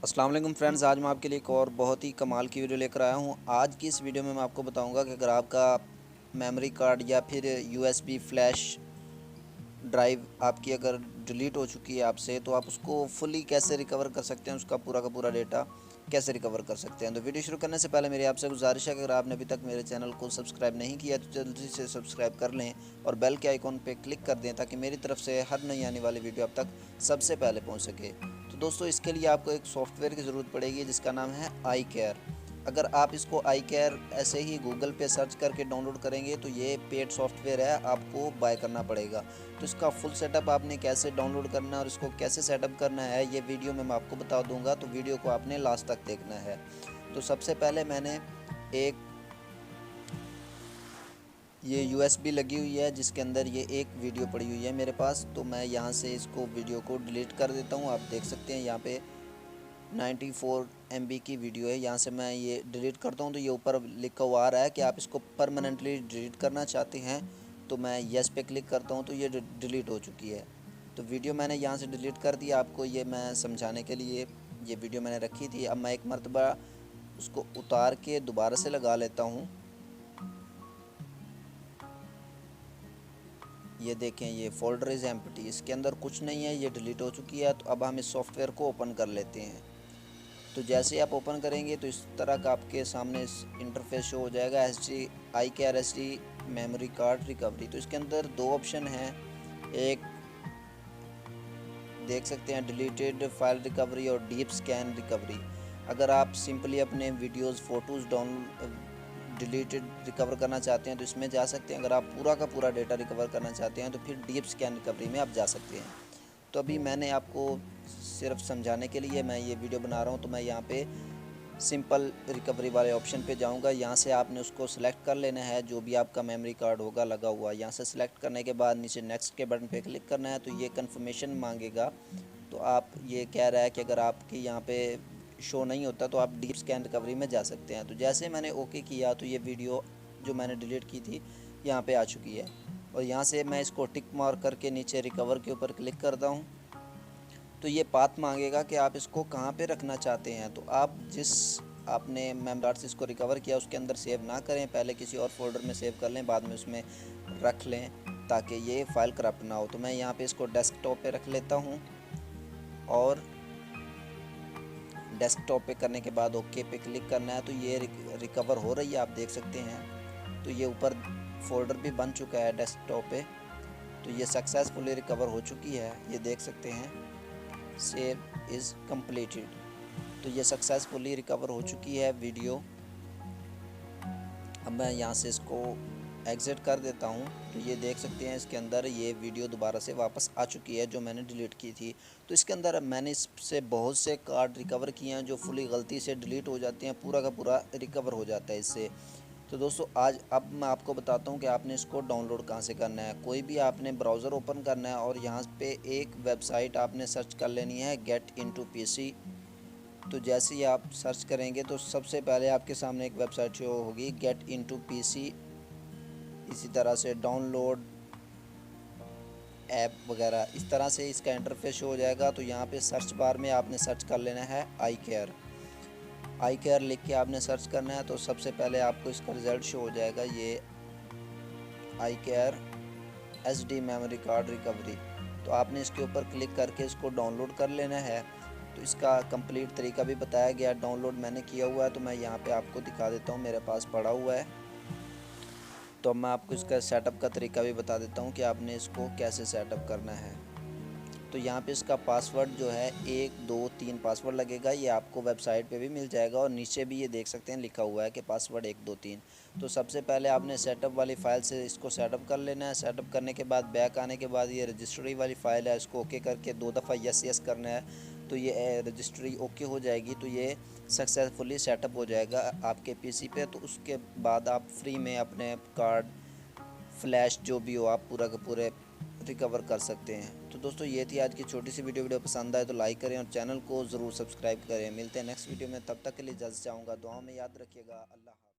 अस्सलाम वालेकुम फ्रेंड्स, आज मैं आपके लिए एक और बहुत ही कमाल की वीडियो लेकर आया हूँ। आज की इस वीडियो में मैं आपको बताऊँगा कि अगर आपका मेमोरी कार्ड या फिर यूएसबी फ्लैश ड्राइव आपकी अगर डिलीट हो चुकी है आपसे, तो आप उसको फुली कैसे रिकवर कर सकते हैं, उसका पूरा का पूरा डेटा कैसे रिकवर कर सकते हैं। तो वीडियो शुरू करने से पहले मेरी आपसे गुजारिश है कि अगर आपने अभी तक मेरे चैनल को सब्सक्राइब नहीं किया तो जल्दी से सब्सक्राइब कर लें और बेल के आइकॉन पे क्लिक कर दें ताकि मेरी तरफ से हर नई आने वाली वीडियो आप तक सबसे पहले पहुंच सके। तो दोस्तों, इसके लिए आपको एक सॉफ्टवेयर की ज़रूरत पड़ेगी जिसका नाम है आई केयर। अगर आप इसको आई केयर ऐसे ही गूगल पे सर्च करके डाउनलोड करेंगे तो ये पेड सॉफ्टवेयर है, आपको बाय करना पड़ेगा। तो इसका फुल सेटअप आपने कैसे डाउनलोड करना है और इसको कैसे सेटअप करना है ये वीडियो में मैं आपको बता दूंगा, तो वीडियो को आपने लास्ट तक देखना है। तो सबसे पहले मैंने एक ये यूएसबी लगी हुई है जिसके अंदर ये एक वीडियो पड़ी हुई है मेरे पास, तो मैं यहाँ से इसको वीडियो को डिलीट कर देता हूँ। आप देख सकते हैं यहाँ पे 94 MB की वीडियो है। यहाँ से मैं ये डिलीट करता हूँ तो ये ऊपर लिखा हुआ आ रहा है कि आप इसको परमानेंटली डिलीट करना चाहते हैं। तो मैं येस पे क्लिक करता हूँ तो ये डिलीट हो चुकी है। तो वीडियो मैंने यहाँ से डिलीट कर दिया, आपको ये मैं समझाने के लिए ये वीडियो मैंने रखी थी। अब मैं एक मरतबा उसको उतार के दोबारा से लगा लेता हूँ। ये देखें, ये फोल्डर इज़ एम्प्टी, इसके अंदर कुछ नहीं है, ये डिलीट हो चुकी है। तो अब हम इस सॉफ्टवेयर को ओपन कर लेते हैं। तो जैसे ही आप ओपन करेंगे तो इस तरह का आपके सामने इंटरफेस शो हो जाएगा, S D I care S D memory card recovery. तो इसके अंदर दो ऑप्शन हैं, एक देख सकते हैं डिलीटेड फाइल रिकवरी और डीप स्कैन रिकवरी। अगर आप सिंपली अपने videos photos down deleted recover करना चाहते हैं तो इसमें जा सकते हैं। अगर आप पूरा का पूरा डेटा रिकवर करना चाहते हैं तो फिर डीप स्कैन रिकवरी में आप जा सकते हैं। तो अभी मैंने आपको सिर्फ समझाने के लिए मैं ये वीडियो बना रहा हूँ। तो मैं यहाँ पे सिंपल रिकवरी वाले ऑप्शन पे जाऊँगा। यहाँ से आपने उसको सिलेक्ट कर लेना है, जो भी आपका मेमोरी कार्ड होगा लगा हुआ। यहाँ से सिलेक्ट करने के बाद नीचे नेक्स्ट के बटन पे क्लिक करना है, तो ये कन्फर्मेशन मांगेगा। तो आप ये कह रहा है कि अगर आपके यहाँ पे शो नहीं होता तो आप डीप स्कैन रिकवरी में जा सकते हैं। तो जैसे मैंने ओके किया तो ये वीडियो जो मैंने डिलीट की थी यहाँ पे आ चुकी है। और यहाँ से मैं इसको टिक मार्क करके नीचे रिकवर के ऊपर क्लिक करता हूँ। तो ये पाथ मांगेगा कि आप इसको कहाँ पे रखना चाहते हैं। तो आप जिस आपने मेमोरी कार्ड से इसको रिकवर किया उसके अंदर सेव ना करें, पहले किसी और फोल्डर में सेव कर लें, बाद में उसमें रख लें ताकि ये फ़ाइल करप्ट ना हो। तो मैं यहाँ पे इसको डेस्कटॉप पे रख लेता हूँ और डेस्कटॉप पे करने के बाद ओके पे क्लिक करना है। तो ये रिकवर हो रही है, आप देख सकते हैं। तो ये ऊपर फोल्डर भी बन चुका है डेस्कटॉप पे। तो ये सक्सेसफुली रिकवर हो चुकी है, ये देख सकते हैं। Save is completed. तो ये सक्सेसफुली रिकवर हो चुकी है वीडियो। अब मैं यहाँ से इसको एग्ज़िट कर देता हूँ। तो ये देख सकते हैं इसके अंदर ये वीडियो दोबारा से वापस आ चुकी है जो मैंने डिलीट की थी। तो इसके अंदर मैंने इससे बहुत से कार्ड रिकवर किए हैं जो फुली गलती से डिलीट हो जाते हैं, पूरा का पूरा रिकवर हो जाता है इससे। तो दोस्तों, आज अब मैं आपको बताता हूँ कि आपने इसको डाउनलोड कहाँ से करना है। कोई भी आपने ब्राउज़र ओपन करना है और यहाँ पे एक वेबसाइट आपने सर्च कर लेनी है, गेट इनटू पीसी। तो जैसे ही आप सर्च करेंगे तो सबसे पहले आपके सामने एक वेबसाइट शो होगी, गेट इनटू पीसी। इसी तरह से डाउनलोड ऐप वगैरह इस तरह से इसका इंटरफेस शो हो जाएगा। तो यहाँ पे सर्च बार में आपने सर्च कर लेना है आई केयर। आई केयर लिख के आपने सर्च करना है तो सबसे पहले आपको इसका रिज़ल्ट शो हो जाएगा, ये iCare S D memory card recovery. तो आपने इसके ऊपर क्लिक करके इसको डाउनलोड कर लेना है। तो इसका कंप्लीट तरीका भी बताया गया, डाउनलोड मैंने किया हुआ है तो मैं यहाँ पे आपको दिखा देता हूँ, मेरे पास पड़ा हुआ है। तो अब मैं आपको इसका सेटअप का तरीका भी बता देता हूँ कि आपने इसको कैसे सेटअप करना है। तो यहाँ पे इसका पासवर्ड जो है 123 पासवर्ड लगेगा, ये आपको वेबसाइट पे भी मिल जाएगा और नीचे भी ये देख सकते हैं लिखा हुआ है कि पासवर्ड 123। तो सबसे पहले आपने सेटअप वाली फ़ाइल से इसको सेटअप कर लेना है। सेटअप करने के बाद बैक आने के बाद ये रजिस्ट्री वाली फ़ाइल है, इसको ओके करके 2 दफ़ा यस यस करना है। तो ये रजिस्ट्री ओके हो जाएगी तो ये सक्सेसफुली सेटअप हो जाएगा आपके पीसी पे। तो उसके बाद आप फ्री में अपने कार्ड फ्लैश जो भी हो आप पूरा के पूरे रिकवर कर सकते हैं। तो दोस्तों, ये थी आज की छोटी सी वीडियो पसंद आए तो लाइक करें और चैनल को ज़रूर सब्सक्राइब करें। मिलते हैं नेक्स्ट वीडियो में, तब तक के लिए इजाज़त चाहूँगा। दुआओं में याद रखिएगा। अल्लाह हाफ़िज़।